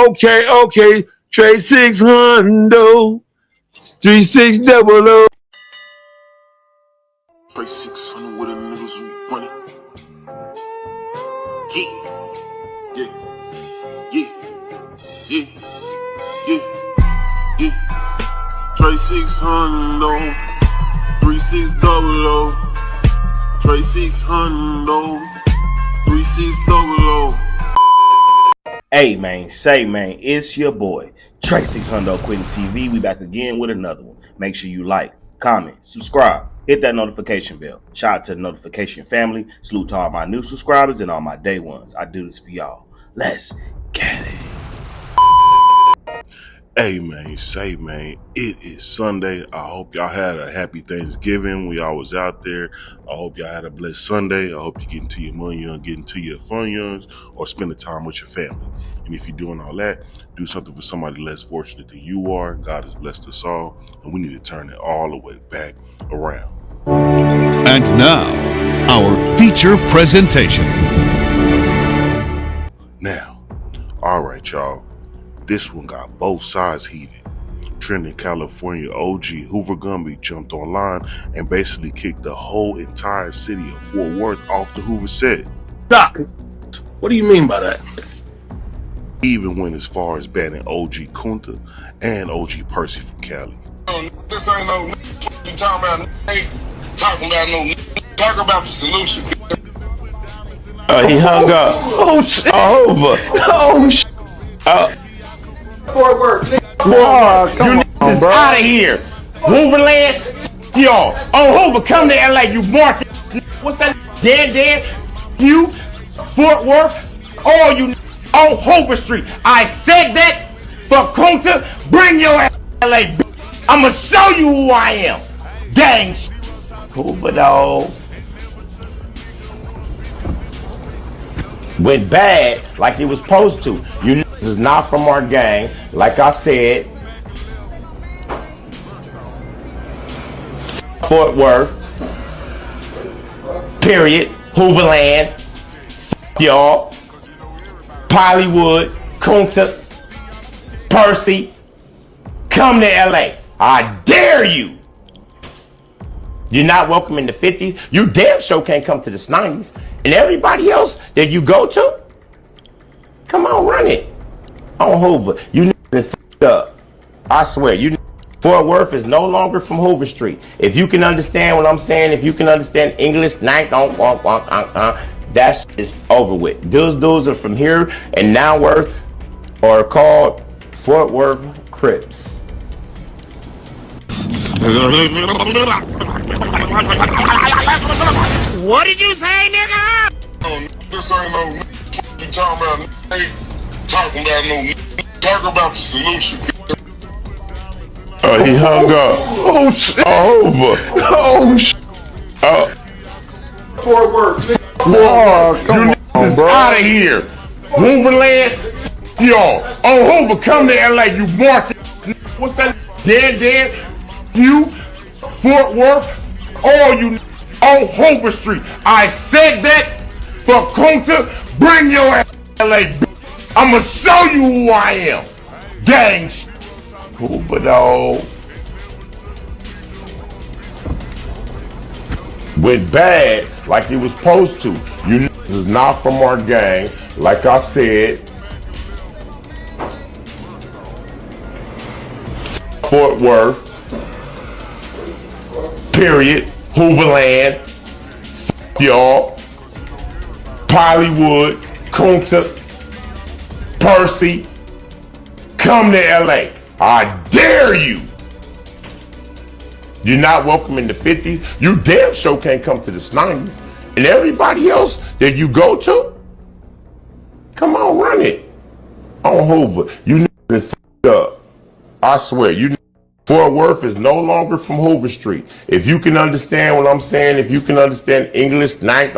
Okay. Trade 600, 3600. Trade 600 with a niggas who run it. Yeah. Trade 600, 3600. Trade 600, 3600. Hey man, say man, it's your boy Trey 600 Quitting TV. We back again with another one. Make sure you like, comment, subscribe, hit that notification bell. Shout out to the notification family. Salute to all my new subscribers and all my day ones. I do this for y'all. Let's get it. Hey man, say man, it is Sunday. I hope y'all had a happy Thanksgiving when y'all was out there. I hope y'all had a blessed Sunday. I hope you get into your money and get into your fun youngs or spend the time with your family. And if you're doing all that, do something for somebody less fortunate than you are. God has blessed us all, and we need to turn it all the way back around. And now, our feature presentation. Now, all right, y'all. This one got both sides heated. Trending California OG Hoover Gumby jumped online and basically kicked the whole entire city of Fort Worth off the Hoover set. Doc, what do you mean by that? He even went as far as banning OG Kunta and OG Percy from Cali. This ain't no you talking about. Ain't talking about no. Talk about the solution. He hung up. Oh shit. Hoover. Oh shit. Fort Worth. You niggas is out of here. Hooverland. Y'all. On Hoover, come to LA. You market. What's that? Dead. You. Fort Worth. All you on Hoover Street. I said that for Kunta. Bring your ass to LA. I'ma show you who I am. Gang. Hoover dog. Went bad like it was supposed to. You niggas is not from our gang. Like I said, Fort Worth, period, Hooverland, y'all, Hollywood, Kunta, Percy, come to LA. I dare you. You're not welcome in the 50s. You damn sure can't come to the 90s. And everybody else that you go to, come on, run it. On Hoover. You niggas f***ed up. I swear, Fort Worth is no longer from Hoover Street. If you can understand what I'm saying, if you can understand English, that shit is over with. Those dudes are from here and now Worth are called Fort Worth Crips. What did you say, nigga? This ain't no you talking about. Ain't talking about no. Talk about the solution. He hung up. Oh shit. Over. Oh shit. Fort Worth. Oh, come You on, niggas is bro. out of here. Hooverland. Y'all. On Hoover, come to LA. You market. What's that? Dead. You. Fort Worth. All you on Hoover Street. I said that for Kunta. Bring your ass to LA. I'ma show you who I am. Gang. Hoover dog. Went bad like it was supposed to. You niggas is not from our gang. Like I said, Fort Worth, period, Hooverland, y'all, Hollywood, Kunta, Percy, come to LA. I dare you. You're not welcome in the 50s. You damn sure can't come to the 90s. And everybody else that you go to, come on, run it. On Hoover. You niggas f***ed up. I swear, Fort Worth is no longer from Hoover Street. If you can understand what I'm saying, if you can understand English, that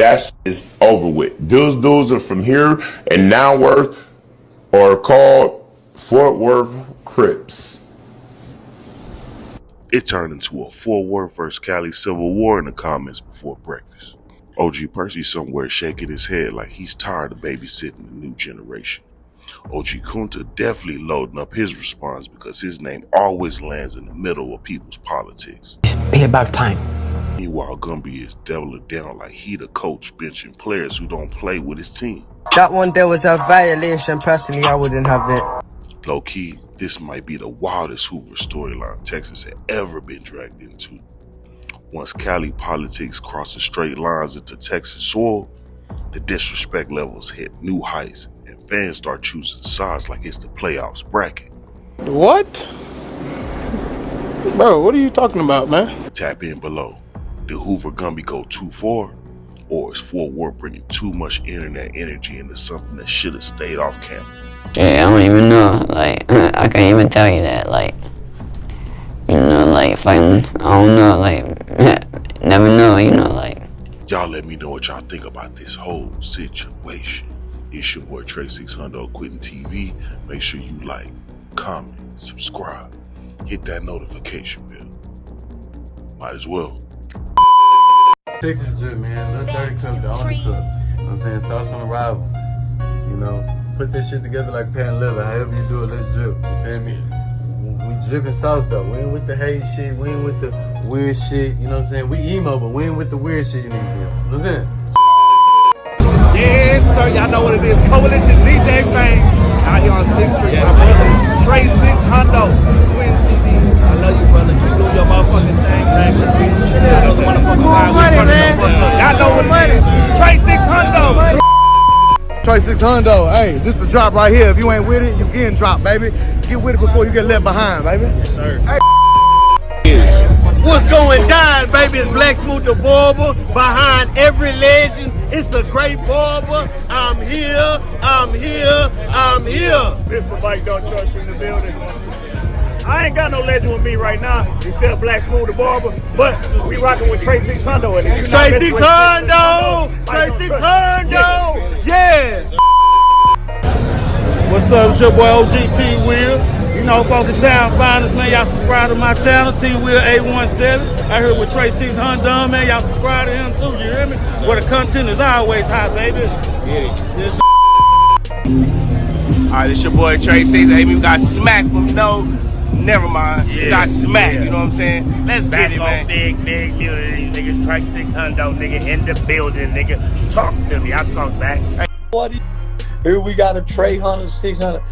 shit is over with. Those dudes are from here and now Worth are called Fort Worth Crips. It turned into a Fort Worth versus Cali civil war in the comments before breakfast. OG Percy somewhere shaking his head like he's tired of babysitting the new generation. OG Kunta definitely loading up his response because his name always lands in the middle of people's politics. It's payback time. Meanwhile, Gumby is doubling down like he the coach benching players who don't play with his team. That one there was a violation. Personally, I wouldn't have it. Low key, this might be the wildest Hoover storyline Texas had ever been dragged into. Once Cali politics crosses straight lines into Texas soil, the disrespect levels hit new heights and fans start choosing sides like it's the playoffs bracket. What? Bro, what are you talking about, man? Tap in below. Did Hoover Gumby go too far? Or is Fort Worth bringing too much internet energy into something that should have stayed off camera? Yeah, I don't even know. Like, I can't even tell you that. Like, you know, like, fighting, I don't know. Like, never know, you know, like. Y'all let me know what y'all think about this whole situation. It's your boy Trey 600 Quitting TV. Make sure you like, comment, subscribe, hit that notification bell. Might as well. Texas drip, man. Little dirty cook, the only cook. You know what I'm saying? Sauce on arrival. You know, put this shit together like pan liver. However you do it, let's drip. You feel me? We dripping sauce though. We ain't with the hate shit. We ain't with the weird shit. You know what I'm saying? We emo, but we ain't with the weird shit you need to feel. You know what I'm saying? Yes, sir. Y'all know what it is. Coalition DJ Fame. Out here on 6th Street. Yes, my brother, Trey 600. Quinn TV. I love you, brother. Keep doing your motherfucking thing, man. I know the motherfucking vibe. We turning your motherfucker. Y'all know what it is. Trey 600. Trey 600, hey, this the drop right here. If you ain't with it, you getting dropped, baby. Get with it before you get left behind, baby. Yes, sir. Hey. What's going down, baby? It's Black Smooth the Barber. Behind every legend, it's a great barber. I'm here, I'm here, I'm here. Mr. Mike Don't Trust in the building. I ain't got no legend with me right now, except Black Smooth the Barber, but we rocking with Trey 600. Trey 600! Trey 600! Yes! What's up? It's your boy OG T Will. You know, Funky Town Finest, man. Y'all subscribe to my channel, T Will 817. I heard with Trey 600, man. Y'all subscribe to him too, you hear me? Where the content is always hot, baby. Yes. Alright, it's your boy Trey 600. We got smacked from no. Never mind. Yeah. Got smacked, you know what I'm saying? Let's get it, man. Big community, nigga. Trey 600, nigga, in the building, nigga. Talk to me. I talk back. Here we got a Trey 600.